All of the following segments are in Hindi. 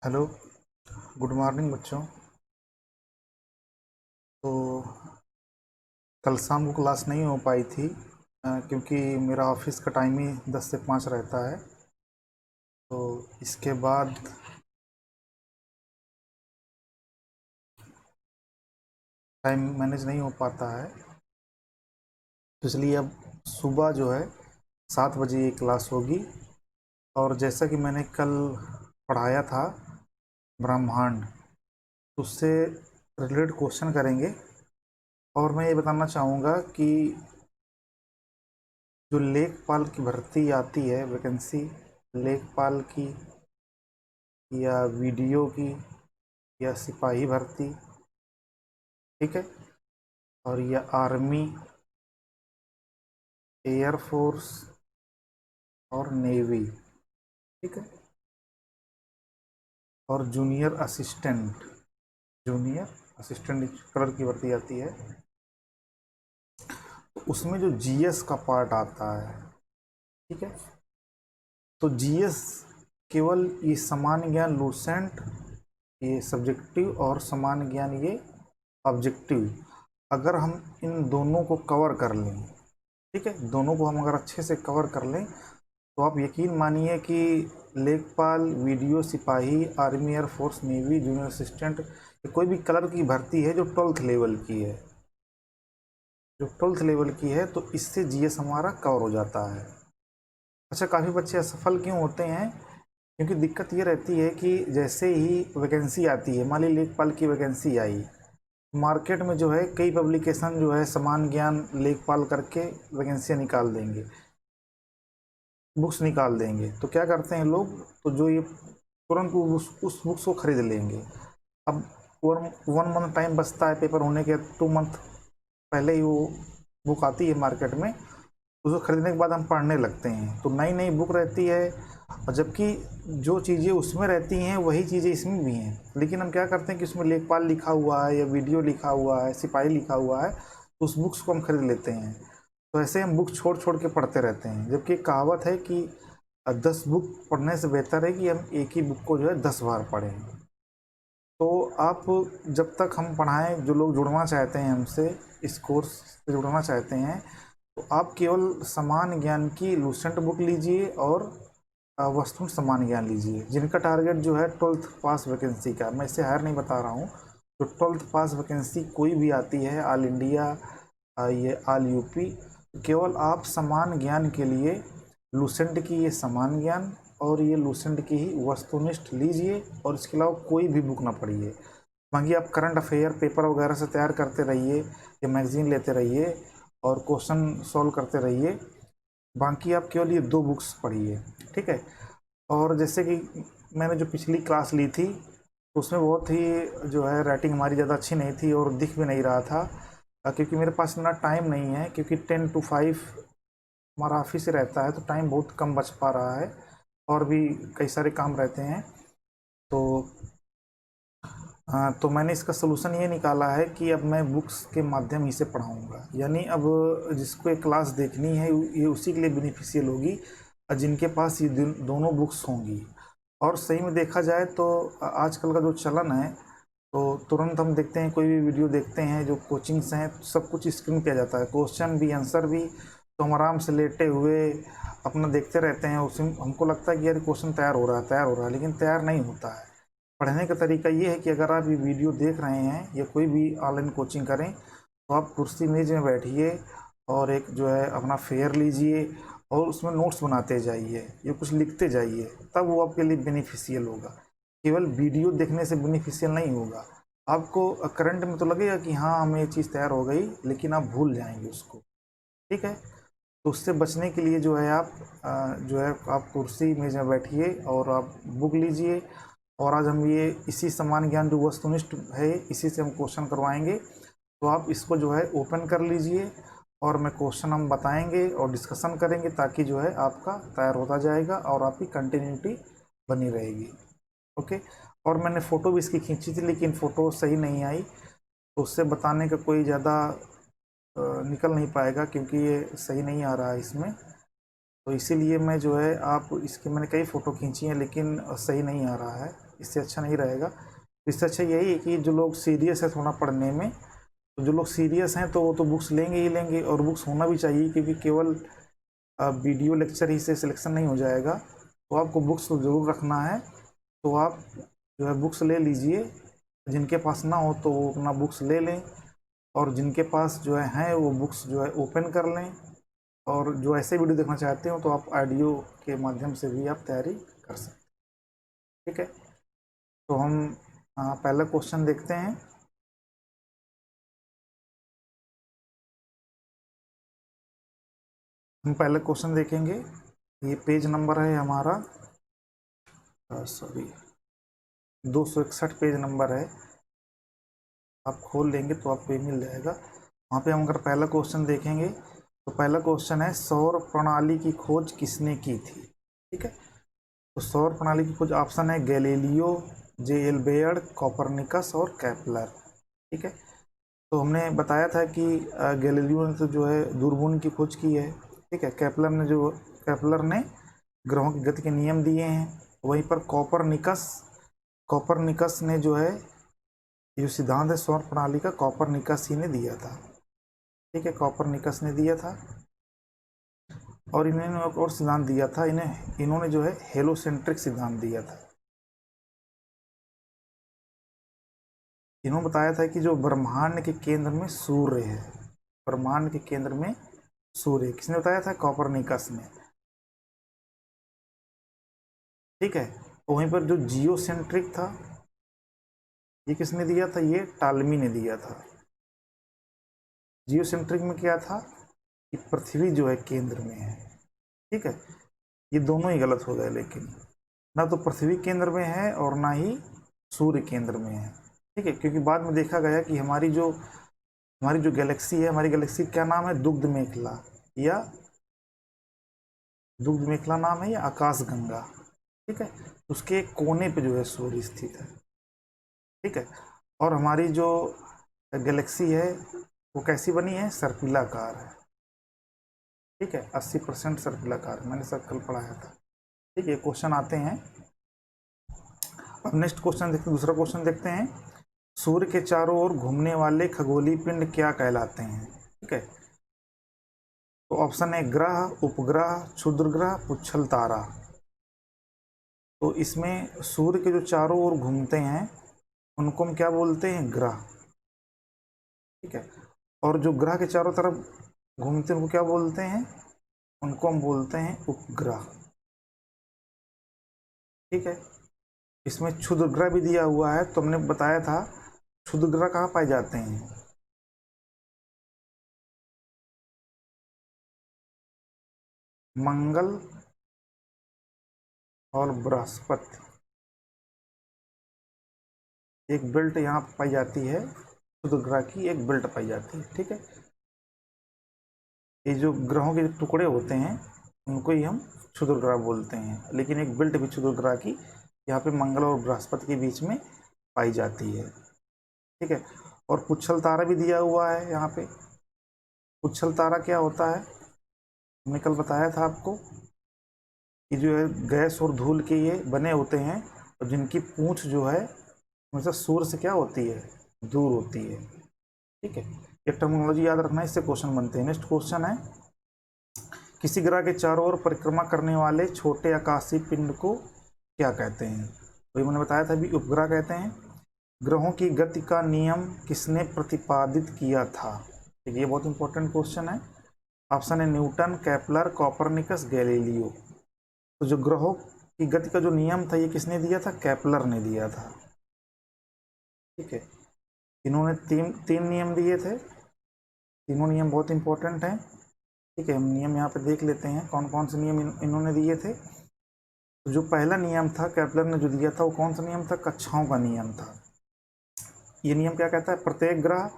हेलो, गुड मॉर्निंग बच्चों। तो कल शाम को क्लास नहीं हो पाई थी क्योंकि मेरा ऑफिस का टाइम ही 10 से 5 रहता है। तो इसके बाद टाइम मैनेज नहीं हो पाता है, तो इसलिए अब सुबह जो है 7 बजे ये क्लास होगी। और जैसा कि मैंने कल पढ़ाया था ब्रह्मांड, उससे रिलेटेड क्वेश्चन करेंगे। और मैं ये बताना चाहूँगा कि जो लेखपाल की भर्ती आती है, वैकेंसी लेखपाल की या वीडियो की या सिपाही भर्ती, ठीक है, और या आर्मी, एयरफोर्स और नेवी, ठीक है, और जूनियर असिस्टेंट कलर की भर्ती आती है। तो उसमें जो जीएस का पार्ट आता है, ठीक है, तो जीएस केवल ये सामान्य ज्ञान लूसेंट, ये सब्जेक्टिव, और सामान्य ज्ञान ये ऑब्जेक्टिव। अगर हम इन दोनों को कवर कर लें, ठीक है, दोनों को हम अगर अच्छे से कवर कर लें, तो आप यकीन मानिए कि लेखपाल, वीडियो, सिपाही, army, air force, navy, junior assistant, कोई भी कलर की भर्ती है जो 12th लेवल की है, तो इससे जीएस हमारा कवर हो जाता है। अच्छा, काफ़ी बच्चे असफल क्यों होते हैं? क्योंकि दिक्कत ये रहती है कि जैसे ही वैकेंसी आती है, मान ली लेखपाल की वैकेंसी आई, मार्केट में जो है कई पब्लिकेशन जो है समान ज्ञान लेखपाल करके वैकेंसियाँ निकाल देंगे, बुक्स निकाल देंगे। तो क्या करते हैं लोग, तो जो ये तुरंत उस बुक्स को खरीद लेंगे। अब वन मंथ टाइम बचता है पेपर होने के, 2 मंथ पहले ही वो बुक आती है मार्केट में, उसको खरीदने के बाद हम पढ़ने लगते हैं। तो नई नई बुक रहती है, और जबकि जो चीज़ें उसमें रहती हैं वही चीज़ें इसमें भी हैं, लेकिन हम क्या करते हैं कि उसमें लेखपाल लिखा हुआ है या वीडियो लिखा हुआ है, सिपाही लिखा हुआ है, तो उस बुक्स को हम खरीद लेते हैं। तो ऐसे हम बुक छोड़ छोड़ के पढ़ते रहते हैं, जबकि एक कहावत है कि 10 बुक पढ़ने से बेहतर है कि हम एक ही बुक को जो है 10 बार पढ़ें। तो आप जब तक हम पढ़ाएं, जो लोग जुड़ना चाहते हैं हमसे, इस कोर्स से जुड़ना चाहते हैं, तो आप केवल समान ज्ञान की लूसेंट बुक लीजिए और वस्तु समान ज्ञान लीजिए। जिनका टारगेट जो है 12th पास वैकेंसी का, मैं इसे हायर नहीं बता रहा हूँ, तो 12th पास वैकेंसी कोई भी आती है, ऑल इंडिया, ये ऑल यूपी, केवल आप समान ज्ञान के लिए लूसेंट की ये समान ज्ञान और ये लूसेंट की ही वस्तुनिष्ठ लीजिए, और इसके अलावा कोई भी बुक ना पढ़िए। बाकी आप करंट अफेयर पेपर वगैरह से तैयार करते रहिए या मैगजीन लेते रहिए और क्वेश्चन सॉल्व करते रहिए। बाकी आप केवल ये 2 बुक्स पढ़िए, ठीक है। और जैसे कि मैंने जो पिछली क्लास ली थी, उसमें बहुत ही जो है राइटिंग हमारी ज़्यादा अच्छी नहीं थी और दिख भी नहीं रहा था, क्योंकि मेरे पास इतना टाइम नहीं है, क्योंकि 10 to 5 हमारा ऑफिस रहता है, तो टाइम बहुत कम बच पा रहा है, और भी कई सारे काम रहते हैं। तो हाँ, तो मैंने इसका सलूशन ये निकाला है कि अब मैं बुक्स के माध्यम ही से पढ़ाऊँगा, यानी अब जिसको एक क्लास देखनी है ये उसी के लिए बेनिफिशियल होगी जिनके पास ये दोनों बुक्स होंगी। और सही में देखा जाए तो आजकल का जो चलन है, तो तुरंत हम देखते हैं, कोई भी वीडियो देखते हैं, जो कोचिंग्स हैं सब कुछ स्क्रीन पे आ जाता है, क्वेश्चन भी आंसर भी, तो हम आराम से लेटे हुए अपना देखते रहते हैं। उसमें हमको लगता है कि यार क्वेश्चन तैयार हो रहा है, लेकिन तैयार नहीं होता है। पढ़ने का तरीका ये है कि अगर आप ये वीडियो देख रहे हैं या कोई भी ऑनलाइन कोचिंग करें, तो आप कुर्सी मेज में बैठिए और एक जो है अपना फेयर लीजिए और उसमें नोट्स बनाते जाइए या कुछ लिखते जाइए, तब वो आपके लिए बेनिफिशियल होगा। केवल वीडियो देखने से बेनिफिशियल नहीं होगा। आपको करंट में तो लगेगा कि हाँ हमें ये चीज़ तैयार हो गई, लेकिन आप भूल जाएंगे उसको, ठीक है। तो उससे बचने के लिए जो है आप जो है आप कुर्सी मेज में बैठिए और आप बुक लीजिए, और आज हम ये इसी समान ज्ञान जो वस्तुनिष्ठ है इसी से हम क्वेश्चन करवाएंगे। तो आप इसको जो है ओपन कर लीजिए, और मैं क्वेश्चन हम बताएंगे और डिस्कशन करेंगे, ताकि जो है आपका तैयार होता जाएगा और आपकी कंटिन्यूटी बनी रहेगी। ओके। और मैंने फ़ोटो भी इसकी खींची थी, लेकिन फ़ोटो सही नहीं आई, तो उससे बताने का कोई ज़्यादा निकल नहीं पाएगा, क्योंकि ये सही नहीं आ रहा है इसमें। तो इसीलिए मैं जो है आप इसके मैंने कई फ़ोटो खींची हैं, लेकिन सही नहीं आ रहा है। इससे अच्छा नहीं रहेगा। इससे अच्छा यही है कि जो लोग सीरियस है थोड़ा पढ़ने में, तो जो लोग सीरियस हैं तो वो तो बुक्स लेंगे ही लेंगे, और बुक्स होना भी चाहिए, क्योंकि केवल वीडियो लेक्चर ही से सिलेक्शन नहीं हो जाएगा। तो आपको बुक्स तो ज़रूर रखना है। तो आप जो है बुक्स ले लीजिए, जिनके पास ना हो तो वो अपना बुक्स ले लें, और जिनके पास जो है वो बुक्स जो है ओपन कर लें। और जो ऐसे वीडियो देखना चाहते हो तो आप ऑडियो के माध्यम से भी आप तैयारी कर सकते हैं। ठीक है, तो हम पहला क्वेश्चन देखते हैं। हम पहले क्वेश्चन देखेंगे। ये पेज नंबर है हमारा, सॉरी 261 पेज नंबर है। आप खोल लेंगे तो आपको ये मिल जाएगा। वहाँ पे हम अगर पहला क्वेश्चन देखेंगे तो पहला क्वेश्चन है सौर प्रणाली की खोज किसने की थी। ठीक है, तो सौर प्रणाली की खोज ऑप्शन है गैलीलियो, जे.एल. बेयर्ड, कोपरनिकस और केपलर। ठीक है, तो हमने बताया था कि गैलीलियो ने तो जो है दूरबीन की खोज की है। ठीक है, केपलर ने ग्रहों की गति के नियम दिए हैं। वहीं पर कॉपरनिकस ने जो है जो सिद्धांत है सौर प्रणाली का, कॉपरनिकस ही ने दिया था। ठीक है, कॉपरनिकस ने दिया था। और इन्होंने एक और सिद्धांत दिया था, इन्होंने जो है हेलोसेंट्रिक सिद्धांत दिया था। इन्होंने बताया था कि जो ब्रह्मांड के केंद्र में सूर्य है, ब्रह्मांड के केंद्र में सूर्य, किसने बताया था? कॉपरनिकस ने। ठीक है, तो वहीं पर जो जियोसेंट्रिक था ये किसने दिया था? ये टालमी ने दिया था। जियोसेंट्रिक में क्या था कि पृथ्वी जो है केंद्र में है। ठीक है, ये दोनों ही गलत हो गए, लेकिन ना तो पृथ्वी केंद्र में है और ना ही सूर्य केंद्र में है। ठीक है, क्योंकि बाद में देखा गया कि हमारी जो गैलेक्सी है, हमारी गैलेक्सी क्या नाम है? दुग्ध मेखला, या दुग्ध मेखला नाम है, या आकाश गंगा। ठीक है, उसके कोने पे जो है सूर्य स्थित है। ठीक है, और हमारी जो गैलेक्सी है वो कैसी बनी है? सर्पिलाकार है। ठीक है, 80% सर्पिलाकार, मैंने सब कल पढ़ाया था। ठीक है, क्वेश्चन आते हैं। अब नेक्स्ट क्वेश्चन देखते हैं, दूसरा क्वेश्चन देखते हैं। सूर्य के चारों ओर घूमने वाले खगोलीय पिंड क्या कहलाते हैं? ठीक है, तो ऑप्शन है ग्रह, उपग्रह, क्षुद्र ग्रह, पुच्छल तारा। तो इसमें सूर्य के जो चारों ओर घूमते हैं उनको हम क्या बोलते हैं? ग्रह। ठीक है, और जो ग्रह के चारों तरफ घूमते हैं उनको क्या बोलते हैं? उनको हम बोलते हैं उपग्रह। ठीक है, इसमें क्षुद्र ग्रह भी दिया हुआ है, तो हमने बताया था क्षुद्र ग्रह कहाँ पाए जाते हैं? मंगल और बृहस्पति। एक बेल्ट यहाँ पाई जाती है, क्षुद्र ग्रह की एक बेल्ट पाई जाती है। ठीक है, ये जो ग्रहों के टुकड़े होते हैं उनको ही हम क्षुद्र ग्रह बोलते हैं, लेकिन एक बेल्ट भी क्षुद्र ग्रह की यहाँ पे मंगल और बृहस्पति के बीच में पाई जाती है। ठीक है, और पुच्छल तारा भी दिया हुआ है यहाँ पे। पुच्छल तारा क्या होता है? हमने कल बताया था आपको कि जो है गैस और धूल के ये बने होते हैं, और जिनकी पूंछ जो है हमेशा सूर्य से क्या होती है? दूर होती है। ठीक है, ये टर्मिनोलॉजी याद रखना, इससे क्वेश्चन बनते हैं। नेक्स्ट क्वेश्चन है, किसी ग्रह के चारों ओर परिक्रमा करने वाले छोटे आकाशीय पिंड को क्या कहते हैं? वही मैंने बताया था, अभी उपग्रह कहते हैं। ग्रहों की गति का नियम किसने प्रतिपादित किया था? ठीक है, ये बहुत इंपॉर्टेंट क्वेश्चन है। ऑप्शन है न्यूटन, केपलर, कोपरनिकस, गैलीलियो। तो जो ग्रहों की गति का जो नियम था ये किसने दिया था? केपलर ने दिया था। ठीक है, इन्होंने तीन तीन नियम दिए थे। तीनों नियम बहुत इंपॉर्टेंट हैं। ठीक है, हम नियम यहाँ पे देख लेते हैं कौन कौन से नियम इन्होंने दिए थे। तो जो पहला नियम था केपलर ने जो दिया था वो कौन सा नियम था? कक्षाओं का नियम था। ये नियम क्या कहता है? प्रत्येक ग्रह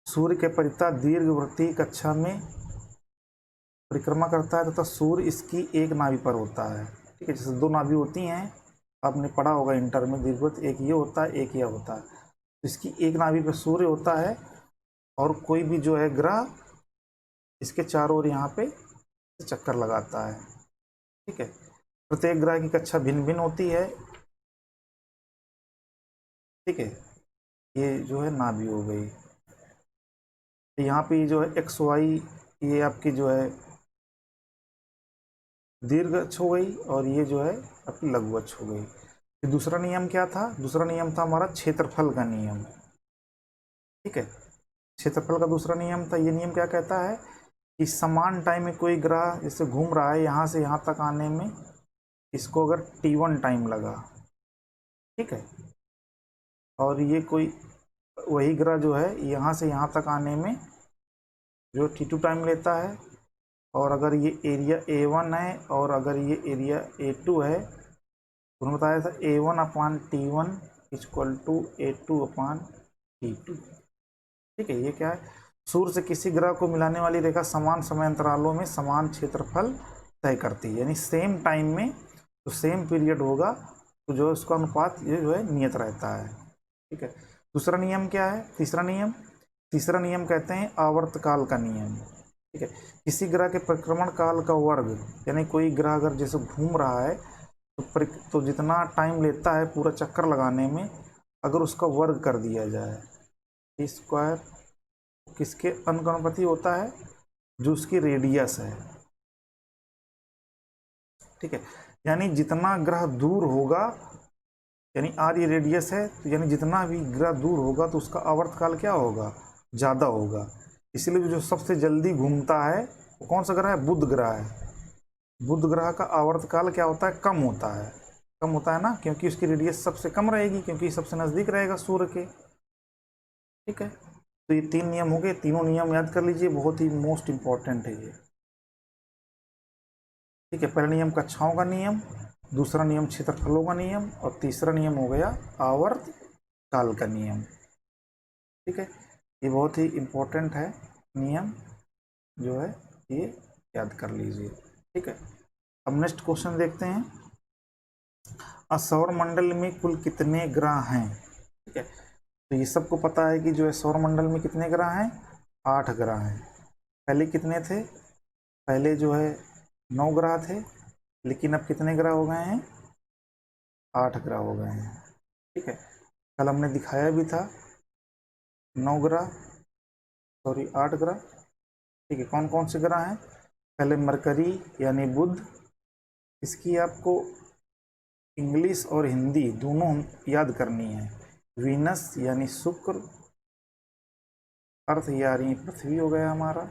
सूर्य के परितः दीर्घवृत्तीय कक्षा में परिक्रमा करता है तथा सूर्य इसकी एक नाभि पर होता है। ठीक है, जैसे दो नाभि होती हैं, आपने पढ़ा होगा इंटर में दीर्घवृत्त, एक ये होता है एक यह होता है। तो इसकी एक नाभि पर सूर्य होता है, और कोई भी जो है ग्रह इसके चारों ओर यहाँ पे चक्कर लगाता है। ठीक है, प्रत्येक ग्रह की कक्षा भिन्न भिन्न होती है। ठीक है, ये जो है नाभि हो गई। तो यहाँ पे ये जो है एक्स वाई, ये आपकी जो है दीर्घ अक्ष हो गई, और ये जो है आपकी लघु अक्ष हो गई। फिर दूसरा नियम क्या था? दूसरा नियम था हमारा क्षेत्रफल का नियम। ठीक है, क्षेत्रफल का दूसरा नियम था। ये नियम क्या कहता है कि समान टाइम में कोई ग्रह जैसे घूम रहा है, यहाँ से यहाँ तक आने में इसको अगर t1 टाइम लगा, ठीक है, और ये कोई वही ग्रह जो है यहाँ से यहाँ तक आने में जो t2 टाइम लेता है, और अगर ये एरिया A1 है और अगर ये एरिया A2 है, तो उन्होंने बताया था A1/T1 इक्वल टू A2/T2। ठीक है, ये क्या है? सूर्य से किसी ग्रह को मिलाने वाली रेखा समान समय अंतरालों में समान क्षेत्रफल तय करती है, यानी सेम टाइम में तो सेम पीरियड होगा, तो जो इसका अनुपात ये जो है नियत रहता है। ठीक है, दूसरा नियम क्या है? तीसरा नियम कहते हैं आवर्तकाल का नियम। ठीक है, किसी ग्रह के परिक्रमण काल का वर्ग, यानी कोई ग्रह अगर जैसे घूम रहा है तो जितना टाइम लेता है पूरा चक्कर लगाने में, अगर उसका वर्ग कर दिया जाए, टी स्क्वायर किसके अनुपाती होता है? जो उसकी रेडियस है। ठीक है, यानी जितना ग्रह दूर होगा, यानी आर ये रेडियस है, तो यानी जितना भी ग्रह दूर होगा तो उसका आवर्तकाल क्या होगा? ज़्यादा होगा। इसलिए जो सबसे जल्दी घूमता है वो कौन सा ग्रह है? बुध ग्रह है। बुध ग्रह का आवर्तकाल क्या होता है? कम होता है। कम होता है ना, क्योंकि उसकी रेडियस सबसे कम रहेगी, क्योंकि सबसे नज़दीक रहेगा सूर्य के। ठीक है, तो ये 3 नियम हो गए। तीनों नियम याद कर लीजिए, बहुत ही मोस्ट इंपॉर्टेंट है ये। ठीक है, पहला नियम कक्षाओं का नियम, दूसरा नियम क्षेत्रफलों का नियम, और तीसरा नियम हो गया आवर्त काल का नियम। ठीक है, ये बहुत ही इंपॉर्टेंट है नियम, जो है ये याद कर लीजिए। ठीक है, अब नेक्स्ट क्वेश्चन देखते हैं। सौर मंडल में कुल कितने ग्रह हैं? ठीक है, तो ये सबको पता है कि जो है सौर मंडल में कितने ग्रह हैं? 8 ग्रह हैं। पहले कितने थे? पहले जो है 9 ग्रह थे, लेकिन अब कितने ग्रह हो गए हैं? 8 ग्रह हो गए हैं। ठीक है, कल हमने दिखाया भी था 9 ग्रह, सॉरी 8 ग्रह। ठीक है, कौन कौन से ग्रह हैं? पहले मरकरी यानी बुध, इसकी आपको इंग्लिश और हिंदी दोनों याद करनी है। वीनस यानी शुक्र, अर्थ यानी पृथ्वी हो गया हमारा,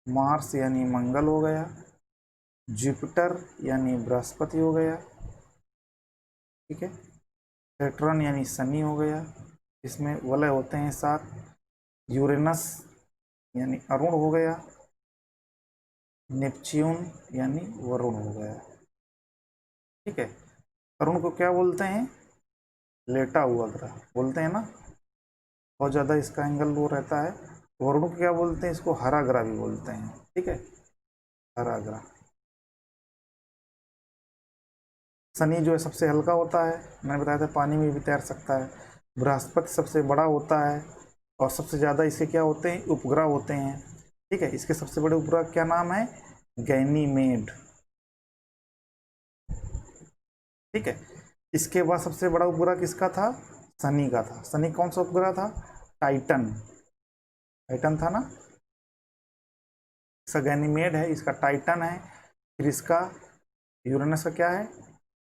मार्स यानी मंगल हो गया, जुपिटर यानी बृहस्पति हो गया। ठीक है, सैटर्न यानी शनि हो गया, इसमें वलय होते हैं 7। यूरेनस यानी अरुण हो गया, नेपच्यून यानी वरुण हो गया। ठीक है, अरुण को क्या बोलते हैं? लेटा हुआ ग्रह बोलते हैं ना, बहुत ज़्यादा इसका एंगल लो रहता है। वरुण को क्या बोलते हैं? इसको हरा ग्रह भी बोलते हैं। ठीक है, हरा ग्रह। शनि जो है सबसे हल्का होता है, मैंने बताया था पानी में भी तैर सकता है। बृहस्पति सबसे बड़ा होता है, और सबसे ज़्यादा इसके क्या होते हैं? उपग्रह होते हैं। ठीक है, इसके सबसे बड़े उपग्रह क्या नाम है? गैनीमेड। ठीक है, इसके बाद सबसे बड़ा उपग्रह किसका था? शनि का था। शनि कौन सा उपग्रह था? टाइटन। टाइटन था ना, इसका गैनीमेड है, इसका टाइटन है। फिर इसका यूरेनस का क्या है?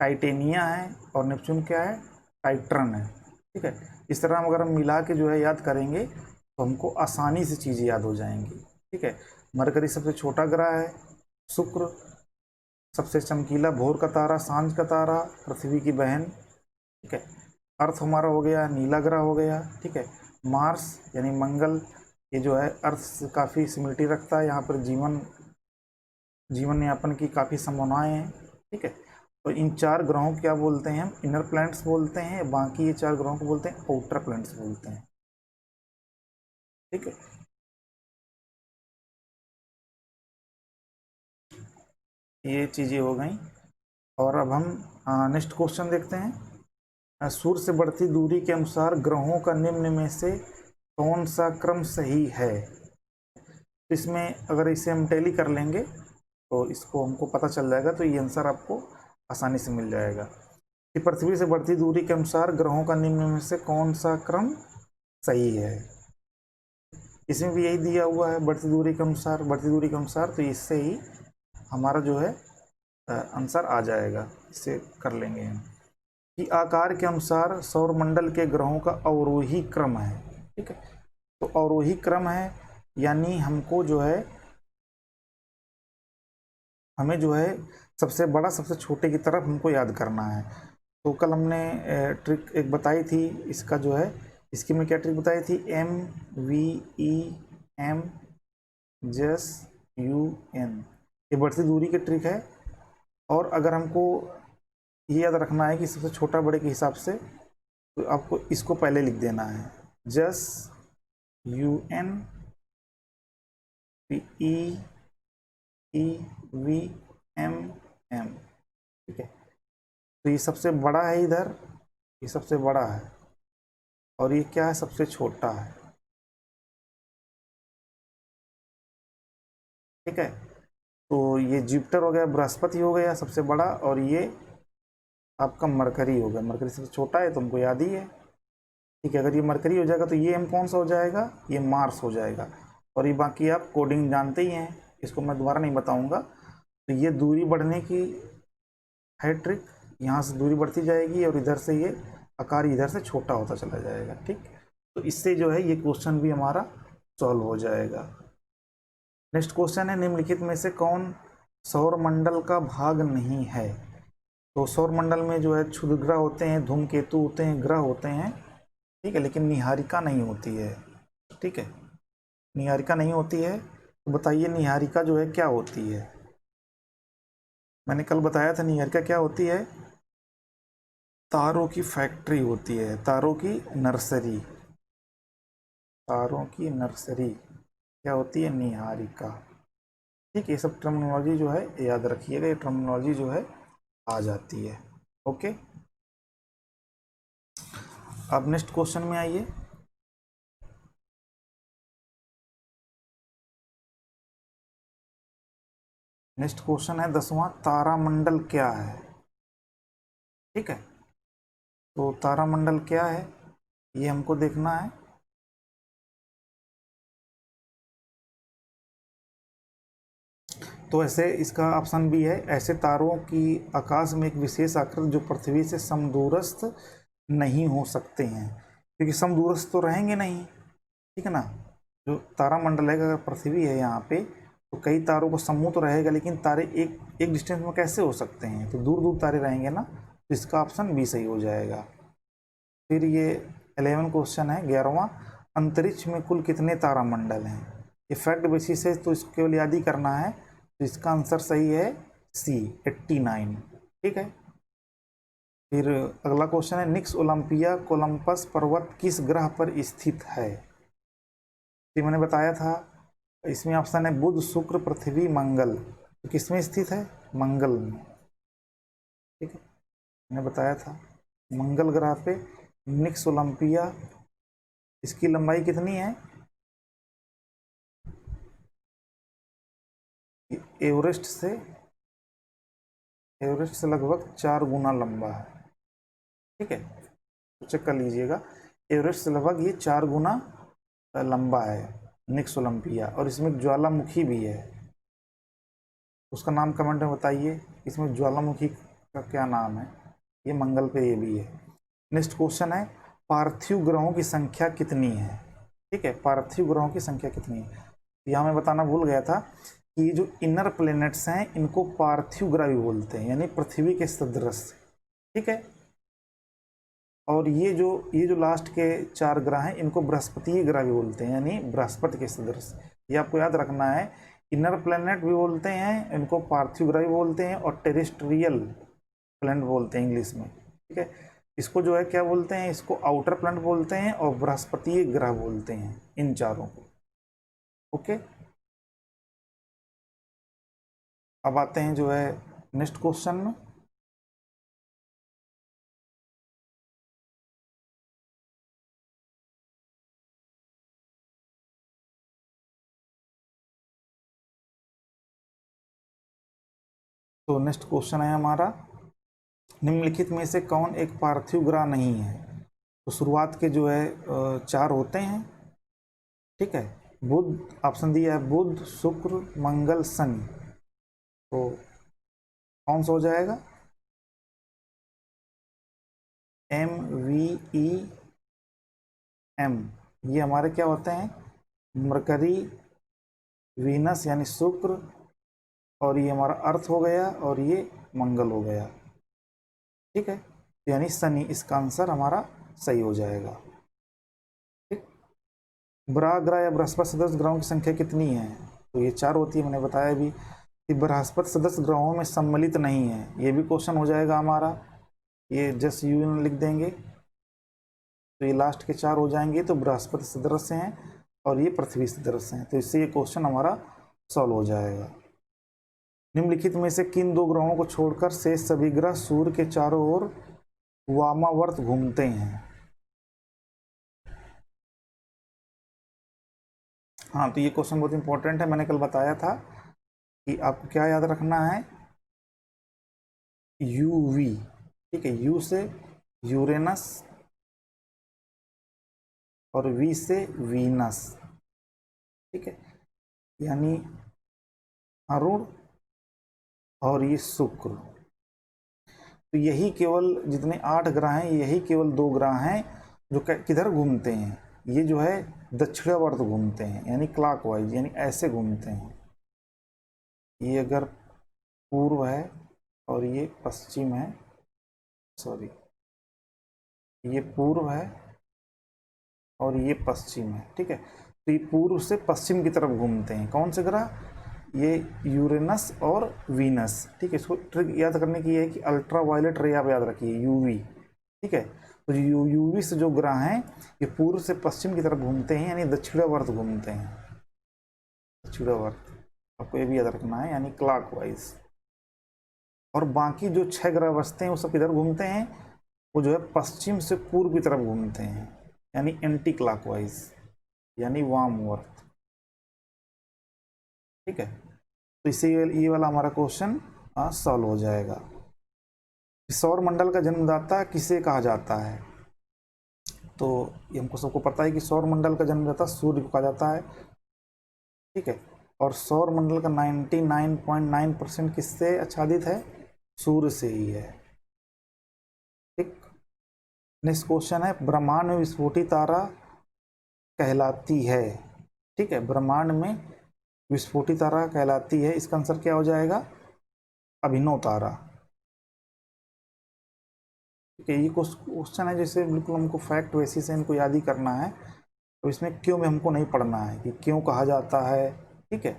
टाइटेनिया है, और नेपच्यून क्या है? टाइट्रन है। ठीक है, इस तरह हम अगर हम मिला के जो है याद करेंगे तो हमको आसानी से चीज़ें याद हो जाएंगी। ठीक है, मरकरी सबसे छोटा ग्रह है, शुक्र सबसे चमकीला भोर का तारा, सांझ का तारा, पृथ्वी की बहन। ठीक है, अर्थ हमारा हो गया, नीला ग्रह हो गया। ठीक है, मार्स यानी मंगल, ये जो है अर्थ से काफ़ी सिमिलरिटी रखता है, यहाँ पर जीवन यापन की काफ़ी संभावनाएं हैं। ठीक है, तो इन 4 ग्रहों को क्या बोलते हैं? हम इनर प्लैनेट्स बोलते हैं, बाकी ये 4 ग्रहों को बोलते हैं आउटर प्लैनेट्स बोलते हैं। ठीक है, ये चीज़ें हो गई, और अब हम नेक्स्ट क्वेश्चन देखते हैं। सूर्य से बढ़ती दूरी के अनुसार ग्रहों का निम्न में से कौन सा क्रम सही है? इसमें अगर इसे हम टैली कर लेंगे तो इसको हमको पता चल जाएगा, तो ये आंसर आपको आसानी से मिल जाएगा। कि पृथ्वी से बढ़ती दूरी के अनुसार ग्रहों का निम्न में से कौन सा क्रम सही है। इसमें भी यही दिया हुआ है, बढ़ती दूरी के अनुसार, बढ़ती दूरी के अनुसार, तो इससे ही हमारा जो है आंसर आ जाएगा। इसे कर लेंगे हम कि आकार के अनुसार सौरमंडल के ग्रहों का अवरोही क्रम है। ठीक है, तो अवरोही क्रम है, यानी हमको जो है, हमें जो है सबसे बड़ा सबसे छोटे की तरफ हमको याद करना है। तो कल हमने ट्रिक एक बताई थी, इसका जो है, इसकी मैं क्या ट्रिक बताई थी, MVEM जस UN, ये बढ़ती दूरी की ट्रिक है। और अगर हमको ये याद रखना है कि सबसे छोटा बड़े के हिसाब से, तो आपको इसको पहले लिख देना है, जस UN PEVMM। ठीक है, तो ये सबसे बड़ा है इधर, ये सबसे बड़ा है, और ये क्या है, सबसे छोटा है। ठीक है, तो ये जुपिटर हो गया, बृहस्पति हो गया सबसे बड़ा, और ये आपका मरकरी हो गया। मरकरी सबसे छोटा है, तुमको याद ही है। ठीक है, अगर ये मरकरी हो जाएगा तो ये एम कौन सा हो जाएगा, ये मार्स हो जाएगा। और ये बाकी आप कोडिंग जानते ही हैं, इसको मैं दोबारा नहीं बताऊंगा। तो ये दूरी बढ़ने की है ट्रिक, यहाँ से दूरी बढ़ती जाएगी और इधर से ये आकार इधर से छोटा होता चला जाएगा। ठीक, तो इससे जो है ये क्वेश्चन भी हमारा सॉल्व हो जाएगा। नेक्स्ट क्वेश्चन है, निम्नलिखित में से कौन सौरमंडल का भाग नहीं है। तो सौरमंडल में जो है क्षुद्र ग्रह होते हैं, धूमकेतु होते हैं, ग्रह होते हैं। ठीक है, लेकिन निहारिका नहीं होती है। ठीक है, निहारिका नहीं होती है। तो बताइए निहारिका जो है क्या होती है। मैंने कल बताया था निहारिका क्या होती है, तारों की फैक्ट्री होती है, तारों की नर्सरी, तारों की नर्सरी क्या होती है, निहारिका। ठीक है, ये सब टर्मिनोलॉजी जो है याद रखिएगा, ये टर्मिनोलॉजी जो है आ जाती है। ओके, अब नेक्स्ट क्वेश्चन में आइए। नेक्स्ट क्वेश्चन है 10वां, तारामंडल क्या है। ठीक है, तो तारामंडल क्या है ये हमको देखना है। तो ऐसे इसका ऑप्शन भी है, ऐसे तारों की आकाश में एक विशेष आकृति जो पृथ्वी से समदूरस्थ नहीं हो सकते हैं, क्योंकि समदूरस्थ तो रहेंगे नहीं। ठीक है ना, जो तारामंडल है, अगर पृथ्वी है यहाँ पे, तो कई तारों को समूह तो रहेगा, लेकिन तारे एक एक डिस्टेंस में कैसे हो सकते हैं, तो दूर दूर तारे रहेंगे ना, तो इसका ऑप्शन बी सही हो जाएगा। फिर ये 11 क्वेश्चन है, 11वां, अंतरिक्ष में कुल कितने तारामंडल हैं। ये फैक्ट बेसिस है, तो इसको केवल याद ही करना है, तो इसका आंसर सही है सी, 89। ठीक है, फिर अगला क्वेश्चन है, निक्स ओलंपिया कोलंपस पर्वत किस ग्रह पर स्थित है। ये मैंने बताया था, इसमें ऑप्शन है बुध, शुक्र, पृथ्वी, मंगल। तो किस में स्थित है, मंगल में। ठीक है, मैंने बताया था मंगल ग्रह पे निक्स ओलंपिया, इसकी लंबाई कितनी है, एवरेस्ट से लगभग 4 गुना लंबा है। ठीक है, तो चेक कर लीजिएगा, एवरेस्ट से लगभग ये 4 गुना लंबा है निक्स ओलंपिया, और इसमें एक ज्वालामुखी भी है, उसका नाम कमेंट में बताइए, इसमें ज्वालामुखी का क्या नाम है। ये मंगल पे ये भी है। नेक्स्ट क्वेश्चन है, पार्थिव ग्रहों की संख्या कितनी है। ठीक है, पार्थिव ग्रहों की संख्या कितनी है, यहाँ मैं बताना भूल गया था कि ये जो इनर प्लैनेट्स हैं इनको पार्थिव ग्रह भी बोलते हैं, यानी पृथ्वी के सदृश। ठीक है, और ये जो लास्ट के 4 ग्रह हैं इनको बृहस्पति ग्रह भी बोलते हैं, यानी बृहस्पति के सदृश। ये आपको याद रखना है, इनर प्लैनेट भी बोलते हैं इनको, पार्थिव ग्रह भी बोलते हैं, और टेरेस्ट्रियल प्लैनेट बोलते हैं इंग्लिश में। ठीक है, इसको जो है क्या बोलते हैं, इसको आउटर प्लैनेट बोलते हैं और बृहस्पति ग्रह बोलते हैं, इन चारों को। ओके, अब आते हैं जो है नेक्स्ट क्वेश्चन में। तो नेक्स्ट क्वेश्चन है हमारा निम्नलिखित में से कौन एक पार्थिव ग्रह नहीं है? तो शुरुआत के जो है चार होते हैं, ठीक है। बुध, ऑप्शन दिया है बुध, शुक्र, मंगल, शनि। तो कौन सा हो जाएगा? एम, वी, ई, एम, ये हमारे क्या होते हैं? मरकरी, वीनस यानी शुक्र, और ये हमारा अर्थ हो गया, और ये मंगल हो गया, ठीक है। यानी शनि इसका आंसर हमारा सही हो जाएगा, ठीक। बुरा ग्रह या बृहस्पति सदस्य ग्रहों की संख्या कितनी है? तो ये चार होती है, मैंने बताया भी कि बृहस्पति सदस्य ग्रहों में सम्मिलित नहीं है, ये भी क्वेश्चन हो जाएगा हमारा। ये जस्ट यू लिख देंगे, तो ये लास्ट के चार हो जाएंगे, तो बृहस्पति सदस्य हैं और ये पृथ्वी सदस्य हैं, तो इससे ये क्वेश्चन हमारा सॉल्व हो जाएगा। निम्नलिखित में से किन दो ग्रहों को छोड़कर शेष सभी ग्रह सूर्य के चारों ओर वामावर्त घूमते हैं? हाँ, तो ये क्वेश्चन बहुत इंपॉर्टेंट है, मैंने कल बताया था कि आपको क्या याद रखना है, यूवी, ठीक है। यू से यूरेनस और वी से वीनस, ठीक है, यानी अरुण और ये शुक्र। तो यही केवल जितने 8 ग्रह हैं, यही केवल 2 ग्रह हैं जो किधर घूमते हैं, ये जो है दक्षिणावर्त घूमते हैं, यानी क्लॉकवाइज, यानी ऐसे घूमते हैं। ये अगर पूर्व है और ये पश्चिम है, सॉरी, ये पूर्व है और ये पश्चिम है, ठीक है। तो ये पूर्व से पश्चिम की तरफ घूमते हैं। कौन से ग्रह? ये यूरेनस और वीनस, ठीक है। इसको ट्रिक याद करने की है कि अल्ट्रा वायलेट रे आप याद रखिए, यूवी, ठीक है। तो यूवी से जो ग्रह हैं ये पूर्व से पश्चिम की तरफ घूमते हैं, यानी दक्षिणावर्त घूमते हैं, दक्षिणावर्त, आपको ये भी याद रखना है, यानी क्लॉकवाइज। और बाकी जो 6 ग्रह बचते हैं वो सब किधर घूमते हैं? वो जो है पश्चिम से पूर्व की तरफ घूमते हैं, यानी एंटी क्लॉकवाइज, यानी वामवर्त, ठीक है। तो इससे ये वाला हमारा क्वेश्चन सॉल्व हो जाएगा। सौर मंडल का जन्मदाता किसे कहा जाता है? तो ये हमको सबको पता है कि सौर मंडल का जन्मदाता सूर्य को कहा जाता है, ठीक है। और सौर मंडल का 99.9% किससे आच्छादित है? सूर्य से ही है, ठीक। नेक्स्ट क्वेश्चन है, ब्रह्मांड में विस्फोटी तारा कहलाती है, ठीक है। ब्रह्मांड में विस्फोटी तारा कहलाती है, इसका आंसर क्या हो जाएगा? अभिनव तारा, ठीक है। ये क्वेश्चन है जैसे बिल्कुल हमको फैक्ट बेसिस से इनको याद ही करना है, तो इसमें क्यों में हमको नहीं पढ़ना है कि क्यों कहा जाता है, ठीक है।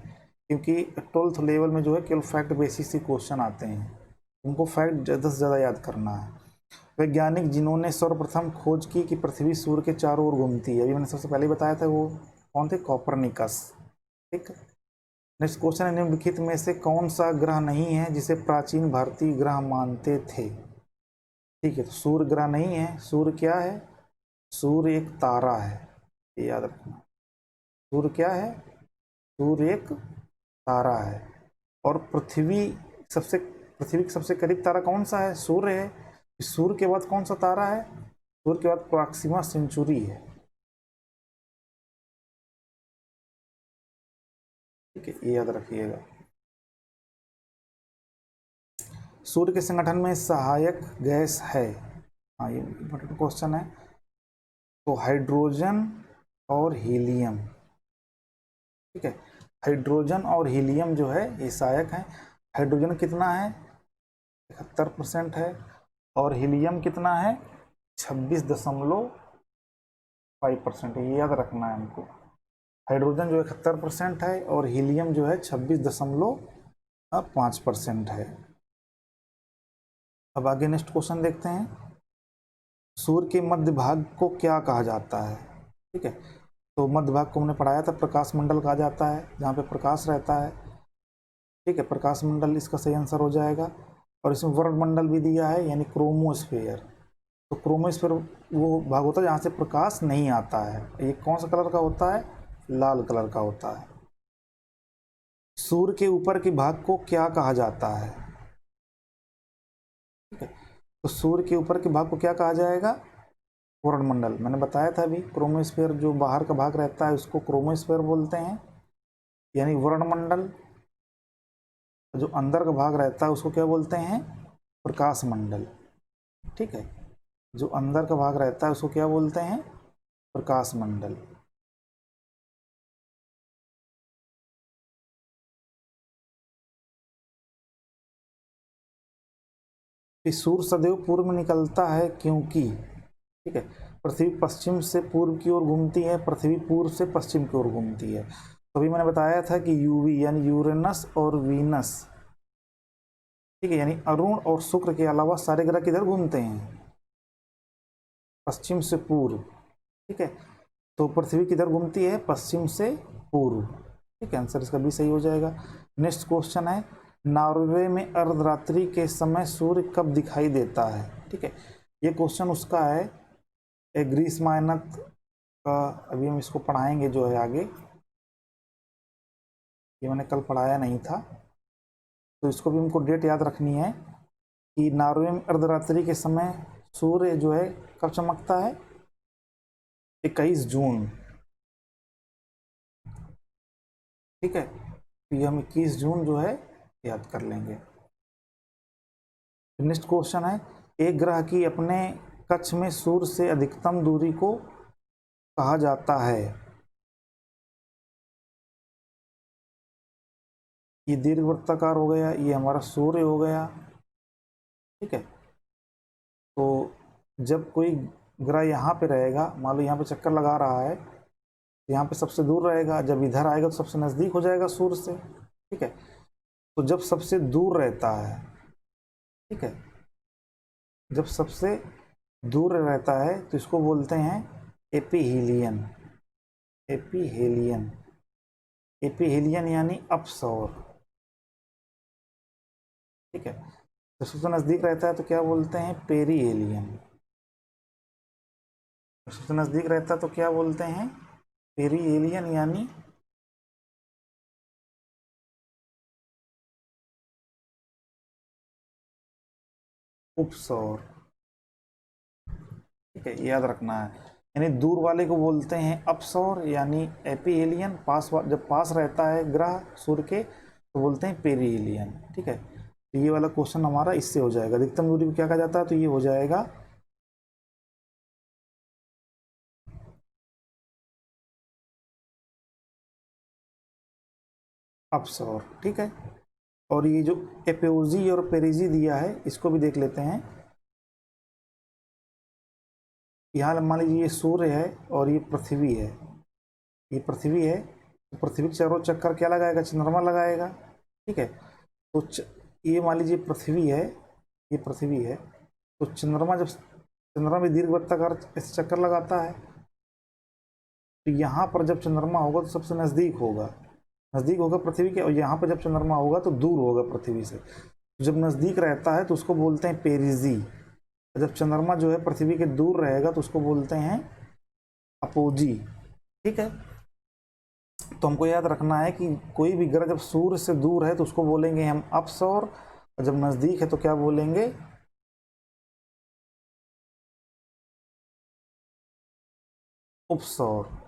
क्योंकि 12th लेवल में जो है केवल फैक्ट बेसिस से क्वेश्चन आते हैं, उनको फैक्ट ज़्यादा से ज़्यादा याद करना है। वैज्ञानिक जिन्होंने सर्वप्रथम खोज की कि पृथ्वी सूर्य के चारों ओर घूमती है, अभी मैंने सबसे पहले बताया था, वो कौन थे? कॉपरनिकस, ठीक। नेक्स्ट क्वेश्चन है, निम्नलिखित में से कौन सा ग्रह नहीं है जिसे प्राचीन भारतीय ग्रह मानते थे? ठीक है, तो सूर्य ग्रह नहीं है। सूर्य क्या है? सूर्य एक तारा है, ये याद रखना। सूर्य क्या है? सूर्य एक तारा है। और पृथ्वी के सबसे करीब तारा कौन सा है? सूर्य है। सूर्य के बाद कौन सा तारा है? सूर्य के बाद प्रॉक्सिमा सेंचुरी है, ठीक है, ये याद रखिएगा। सूर्य के संगठन में सहायक गैस है, हाँ ये इम्पोर्टेंट क्वेश्चन है। तो हाइड्रोजन और हीलियम, ठीक है। हाइड्रोजन और हीलियम जो है ये सहायक हैं। हाइड्रोजन कितना है? 71% है, और हीलियम कितना है? 26.5%। ये याद रखना है हमको। हाइड्रोजन जो 71% है और हीलियम जो है 26.5% है। अब आगे नेक्स्ट क्वेश्चन देखते हैं, सूर्य के मध्य भाग को क्या कहा जाता है? ठीक है, तो मध्य भाग को हमने पढ़ाया था, प्रकाश मंडल कहा जाता है, जहाँ पे प्रकाश रहता है, ठीक है। प्रकाश मंडल इसका सही आंसर हो जाएगा। और इसमें वर्ण मंडल भी दिया है, यानी क्रोमोस्फेयर। तो क्रोमोस्फेयर वो भाग होता है जहाँ से प्रकाश नहीं आता है। ये कौन सा कलर का होता है? लाल कलर का होता है। सूर्य के ऊपर के भाग को क्या कहा जाता है? ठीक है, तो सूर्य के ऊपर के भाग को क्या कहा जाएगा? वर्णमंडल। मैंने बताया था अभी, क्रोमोस्फीयर जो बाहर का भाग रहता है उसको क्रोमोस्फीयर बोलते हैं, यानी वर्णमंडल। जो अंदर का भाग रहता है उसको क्या बोलते हैं? प्रकाश मंडल। ठीक है, जो अंदर का भाग रहता है उसको क्या बोलते हैं? प्रकाश मंडल। सूर्य सदैव पूर्व में निकलता है क्योंकि, ठीक है, पृथ्वी पश्चिम से पूर्व की ओर घूमती है, पृथ्वी पूर्व से पश्चिम की ओर घूमती है। तो अभी मैंने बताया था कि यूवी यानी यूरेनस और वीनस, ठीक है, यानी अरुण और शुक्र के अलावा सारे ग्रह किधर घूमते हैं? पश्चिम से पूर्व। ठीक है, तो पृथ्वी किधर घूमती है? पश्चिम से पूर्व। ठीक है, आंसर इसका भी सही हो जाएगा। नेक्स्ट क्वेश्चन है, नॉर्वे में अर्धरात्रि के समय सूर्य कब दिखाई देता है? ठीक है, ये क्वेश्चन उसका है ग्रीष्मायनत का। अभी हम इसको पढ़ाएंगे जो है आगे, ये मैंने कल पढ़ाया नहीं था, तो इसको भी हमको डेट याद रखनी है कि नॉर्वे में अर्धरात्रि के समय सूर्य जो है कब चमकता है? 21 जून। ठीक है, तो ये हम 21 जून जो है याद कर लेंगे। नेक्स्ट क्वेश्चन है, एक ग्रह की अपने कक्ष में सूर्य से अधिकतम दूरी को कहा जाता है? ये दीर्घवृत्ताकार हो गया, ये हमारा सूर्य हो गया। ठीक है, तो जब कोई ग्रह यहाँ पे रहेगा, मान लो यहाँ पे चक्कर लगा रहा है, यहाँ पे सबसे दूर रहेगा, जब इधर आएगा तो सबसे नज़दीक हो जाएगा सूर्य से। ठीक है, तो जब सबसे दूर रहता है, ठीक है, जब सबसे दूर रहता है तो इसको बोलते हैं एपीहीलियन। एपीहेलियन, एपीहेलियन यानी अपसौर। ठीक है, जब सबसे नज़दीक रहता है तो क्या बोलते हैं? पेरीहेलियन। जब सबसे नज़दीक रहता है तो क्या बोलते हैं? पेरीहेलियन यानी उपसौर। ठीक है, याद रखना है, यानी दूर वाले को बोलते हैं अपसौर यानी एपीहेलियन, जब पास रहता है ग्रह सूर्य के तो बोलते हैं पेरीहेलियन। ठीक है, तो ये वाला क्वेश्चन हमारा इससे हो जाएगा। अधिकतम दूरी को क्या कहा जाता है? तो ये हो जाएगा अपसौर। ठीक है, और ये जो एपोजी और पेरिजी दिया है इसको भी देख लेते हैं। यहाँ मान लीजिए ये सूर्य है और ये पृथ्वी है, ये पृथ्वी है, तो पृथ्वी के चारों चक्कर क्या लगाएगा? चंद्रमा लगाएगा। ठीक है, तो ये मान लीजिए पृथ्वी है, ये पृथ्वी है, तो चंद्रमा भी दीर्घवृत्ताकार ऐसे चक्कर लगाता है, तो यहाँ पर जब चंद्रमा होगा तो सबसे नज़दीक होगा पृथ्वी के, और यहाँ पर जब चंद्रमा होगा तो दूर होगा पृथ्वी से। तो जब नज़दीक रहता है तो उसको बोलते हैं पेरिजी, जब चंद्रमा जो है पृथ्वी के दूर रहेगा तो उसको बोलते हैं अपोजी। ठीक है, तो हमको याद रखना है कि कोई भी ग्रह जब सूर्य से दूर है तो उसको बोलेंगे हम अपसौर, और जब नज़दीक है तो क्या बोलेंगे? उपसौर।